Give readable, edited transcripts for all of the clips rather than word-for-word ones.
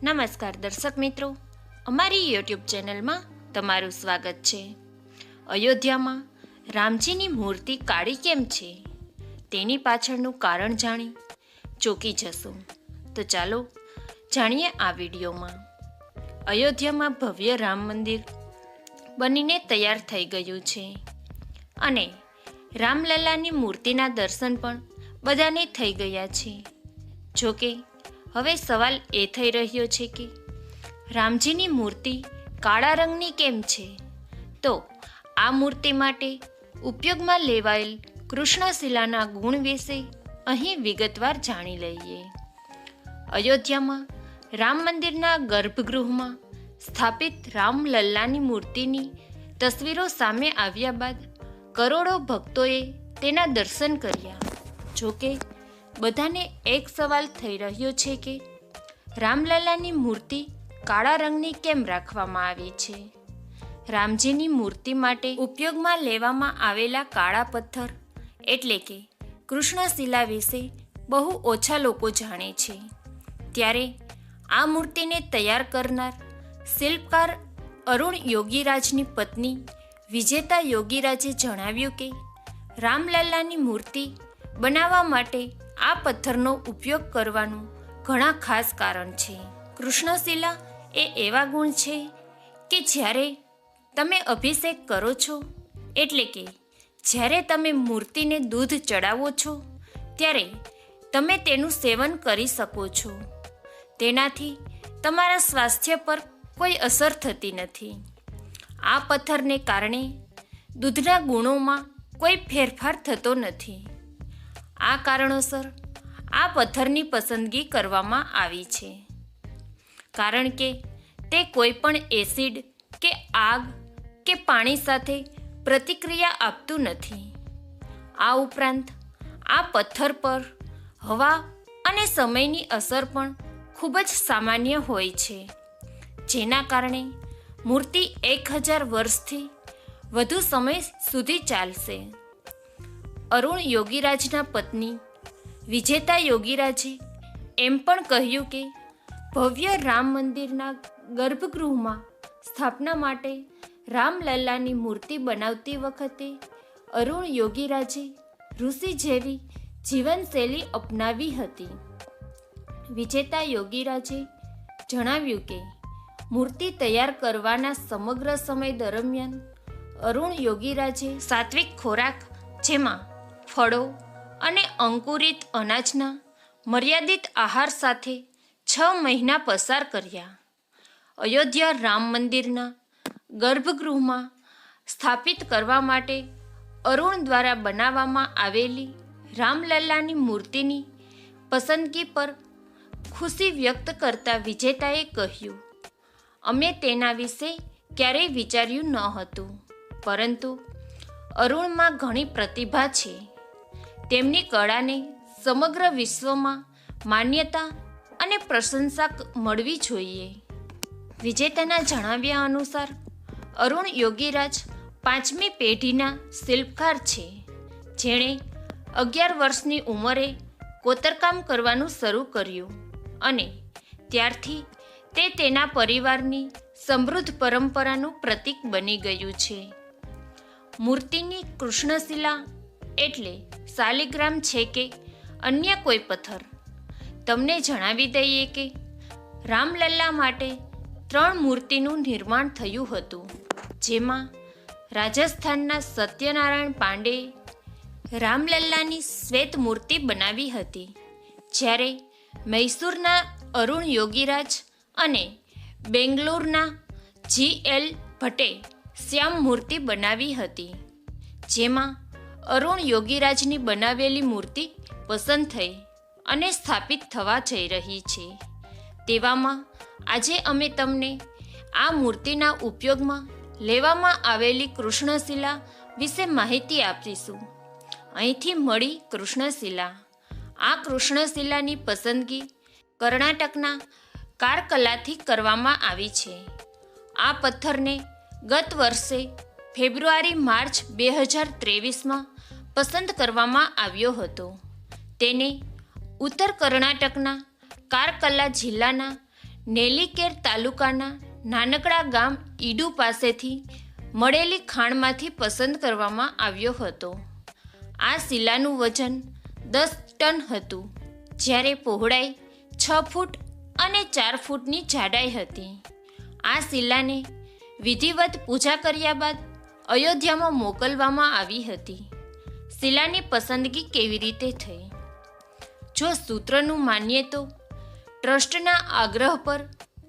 નમસ્કાર દર્શક મિત્રો, અમારી યુટ્યુબ ચેનલમાં તમારું સ્વાગત છે. અયોધ્યામાં રામજીની મૂર્તિ કાળી કેમ છે તેની પાછળનું કારણ જાણી ચોંકી જશો. તો ચાલો જાણીએ આ વિડીયોમાં. અયોધ્યામાં ભવ્ય રામ મંદિર બનીને તૈયાર થઈ ગયું છે અને રામલલ્લાની મૂર્તિના દર્શન પણ બધાને થઈ ગયા છે. જોકે હવે સવાલ એ થઈ રહ્યો છે કે રામજીની મૂર્તિ કાળા રંગની કેમ છે? તો આ મૂર્તિ માટે ઉપયોગમાં લેવાયેલ કૃષ્ણશિલાના ગુણ વિશે અહીં વિગતવાર જાણી લઈએ. અયોધ્યામાં રામ મંદિરના ગર્ભગૃહમાં સ્થાપિત રામલલ્લાની મૂર્તિની તસવીરો સામે આવ્યા બાદ કરોડો ભક્તોએ તેના દર્શન કર્યા. જોકે બધાને એક સવાલ થઈ રહ્યો છે કે રામલલ્લાની મૂર્તિ કાળા રંગની કેમ રાખવામાં આવી છે? રામજીની મૂર્તિ માટે ઉપયોગમાં લેવામાં આવેલા કાળા પથ્થર એટલે કે કૃષ્ણશિલા વિશે બહુ ઓછા લોકો જાણે છે. ત્યારે આ મૂર્તિને તૈયાર કરનાર શિલ્પકાર અરુણ યોગીરાજની પત્ની વિજેતા યોગીરાજે જણાવ્યું કે રામલલ્લાની મૂર્તિ બનાવવા માટે આ પથ્થરનો ઉપયોગ કરવાનું ઘણા ખાસ કારણ છે. કૃષ્ણશિલા એ એવા ગુણ છે કે જ્યારે તમે અભિષેક કરો છો એટલે કે જ્યારે તમે મૂર્તિને દૂધ ચડાવો છો ત્યારે તમે તેનું સેવન કરી શકો છો. તેનાથી તમારા સ્વાસ્થ્ય પર કોઈ અસર થતી નથી. આ પથ્થરને કારણે દૂધના ગુણોમાં કોઈ ફેરફાર થતો નથી. આ કારણોસર આ પથ્થરની પસંદગી કરવામાં આવી છે, કારણ કે તે કોઈ પણ એસિડ કે આગ કે પાણી સાથે પ્રતિક્રિયા આપતું નથી. આ ઉપરાંત આ પથ્થર પર હવા અને સમયની અસર પણ ખૂબ જ સામાન્ય હોય છે, જેના કારણે મૂર્તિ 1000 વર્ષથી વધુ સમય સુધી ચાલશે. અરુણ યોગીરાજના પત્ની વિજેતા યોગીરાજે એમ પણ કહ્યું કે ભવ્ય રામ મંદિરના ગર્ભગૃહમાં સ્થાપના માટે રામલલ્લાની મૂર્તિ બનાવતી વખતે અરુણ યોગીરાજે ઋષિ જેવી જીવનશૈલી અપનાવી હતી. વિજેતા યોગીરાજે જણાવ્યું કે મૂર્તિ તૈયાર કરવાના સમગ્ર સમય દરમિયાન અરુણ યોગીરાજે સાત્વિક ખોરાક જેમાં ફળો અને અંકુરિત અનાજના મર્યાદિત આહાર સાથે 6 મહિના પસાર કર્યા. અયોધ્યા રામ મંદિરના ગર્ભગૃહમાં સ્થાપિત કરવા માટે અરુણ દ્વારા બનાવવામાં આવેલી રામલલ્લાની મૂર્તિની પસંદગી પર ખુશી વ્યક્ત કરતા વિજેતાએ કહ્યું, અમે તેના વિશે ક્યારેય વિચાર્યું ન હતું, પરંતુ અરુણમાં ઘણી પ્રતિભા છે. તેમની કળાને સમગ્ર વિશ્વમાં માન્યતા અને પ્રશંસા મળવી જોઈએ. વિજેતાના જણાવ્યા અનુસાર અરુણ યોગીરાજ 5મી પેઢીના શિલ્પકાર છે, જેણે 11 વર્ષની ઉંમરે કોતરકામ કરવાનું શરૂ કર્યું અને ત્યારથી તે તેના પરિવારની સમૃદ્ધ પરંપરાનું પ્રતીક બની ગયું છે. મૂર્તિની કૃષ્ણશિલા એટલે શાલિગ્રામ છે કે અન્ય કોઈ પથ્થર? તમને જણાવી દઈએ કે રામલલ્લા માટે 3 મૂર્તિનું નિર્માણ થયું હતું, જેમાં રાજસ્થાનના સત્યનારાયણ પાંડેએ રામલલ્લાની શ્વેત મૂર્તિ બનાવી હતી, જ્યારે મૈસૂરના અરુણ યોગીરાજ અને બેંગ્લોરના GL ભટ્ટે શ્યામ મૂર્તિ બનાવી હતી. જેમાં અરુણ યોગીરાજની બનાવેલી મૂર્તિ પસંદ થઈ અને સ્થાપિત થવા જઈ રહી છે. તેવામાં આજે અમે તમને આ મૂર્તિના ઉપયોગમાં લેવામાં આવેલી કૃષ્ણશિલા વિશે માહિતી આપીશું. અહીંથી મળી કૃષ્ણશિલા. આ કૃષ્ણશિલાની પસંદગી કર્ણાટકના કારકલાથી કરવામાં આવી છે. આ પથ્થરને ગત વર્ષે ફેબ્રુઆરી-માર્ચ 2023માં પસંદ કરવામાં આવ્યો હતો. તેને ઉત્તર કર્ણાટકના કારકલા જિલ્લાના નેલીકેર તાલુકાના નાનકડા ગામ ઈડુ પાસેથી મળેલી ખાણમાંથી પસંદ કરવામાં આવ્યો હતો. આ શિલાનું વજન 10 ટન હતું, જ્યારે પહોળાઈ 6 ફૂટ અને 4 ફૂટની જાડાઈ હતી. આ શિલાને વિધિવત પૂજા કર્યા બાદ અયોધ્યામાં મોકલવામાં આવી હતી. શિલાની પસંદગી કેવી રીતે થઈ? જો સૂત્રનું માનીએ તો ટ્રસ્ટના આગ્રહ પર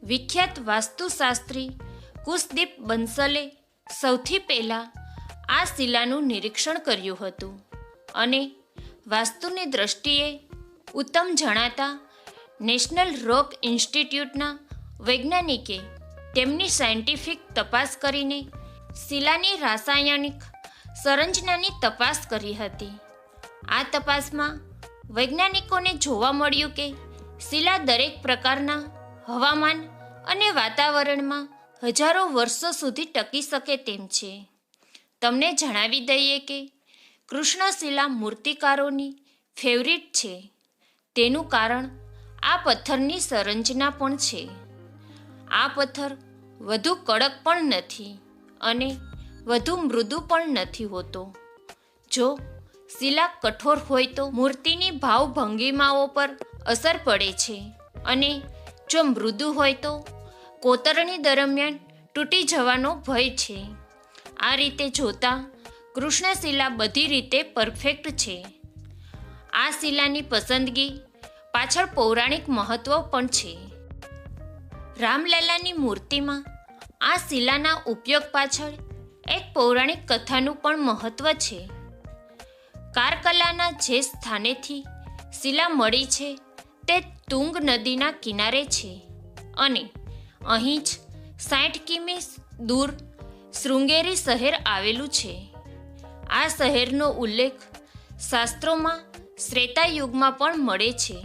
વિખ્યાત વાસ્તુશાસ્ત્રી કુશદીપ બંસલે સૌથી પહેલાં આ શિલાનું નિરીક્ષણ કર્યું હતું અને વાસ્તુની દ્રષ્ટિએ ઉત્તમ જણાતા નેશનલ રોક ઇન્સ્ટિટ્યૂટના વૈજ્ઞાનિકે તેમની સાયન્ટિફિક તપાસ કરીને શિલાની રાસાયણિક સંરચનાની તપાસ કરી હતી. આ તપાસમાં વૈજ્ઞાનિકોને જોવા મળ્યું કે શિલા દરેક પ્રકારના હવામાન અને વાતાવરણમાં હજારો વર્ષો સુધી ટકી શકે તેમ છે. તમને જણાવી દઈએ કે કૃષ્ણશિલા મૂર્તિકારોની ફેવરિટ છે. તેનું કારણ આ પથ્થરની સંરચના પણ છે. આ પથ્થર વધુ કડક પણ નથી અને વધુ મૃદુ પણ નથી હોતો. જો શિલા કઠોર હોય તો મૂર્તિની ભાવભંગીમાઓ પર અસર પડે છે અને જો મૃદુ હોય તો કોતરણી દરમિયાન તૂટી જવાનો ભય છે. આ રીતે જોતાં કૃષ્ણશિલા બધી રીતે પરફેક્ટ છે. આ શિલાની પસંદગી પાછળ પૌરાણિક મહત્વ પણ છે. રામલલાની મૂર્તિમાં આ શિલાના ઉપયોગ પાછળ એક પૌરાણિક કથાનું પણ મહત્વ છે. કારકલાના જે સ્થાનેથી શિલા મળી છે તે તુંગ નદીના કિનારે છે અને અહીં જ 60 કિમી દૂર શૃંગેરી શહેર આવેલું છે. આ શહેરનો ઉલ્લેખ શાસ્ત્રોમાં ત્રેતા યુગમાં પણ મળે છે.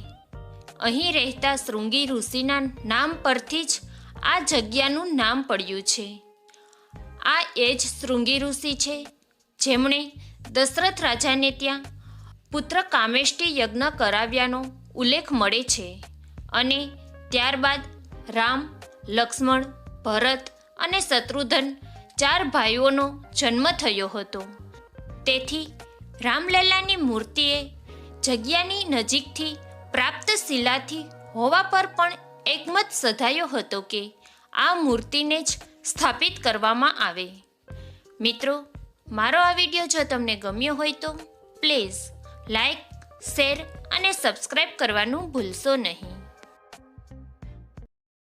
અહીં રહેતા શૃંગી ઋષિના નામ પરથી જ આ જગ્યાનું નામ પડ્યું છે. આ એ જ શૃંગી ઋષિ છે જેમણે દશરથ રાજાને ત્યાં પુત્ર કામેષ્ટી યજ્ઞ કરાવ્યાનો ઉલ્લેખ મળે છે અને ત્યારબાદ રામ, લક્ષ્મણ, ભરત અને શત્રુઘ્ન 4 ભાઈઓનો જન્મ થયો હતો. તેથી રામલલાની મૂર્તિએ જગ્યાની નજીકથી પ્રાપ્ત શિલાથી હોવા પર પણ એકમત સધાયો હતો કે આ મૂર્તિને જ સ્થાપિત કરવામાં આવે. મિત્રો, મારો આ વિડીયો જો તમને ગમ્યો હોય તો પ્લીઝ લાઈક, શેર અને સબસ્ક્રાઈબ કરવાનું ભૂલશો નહીં.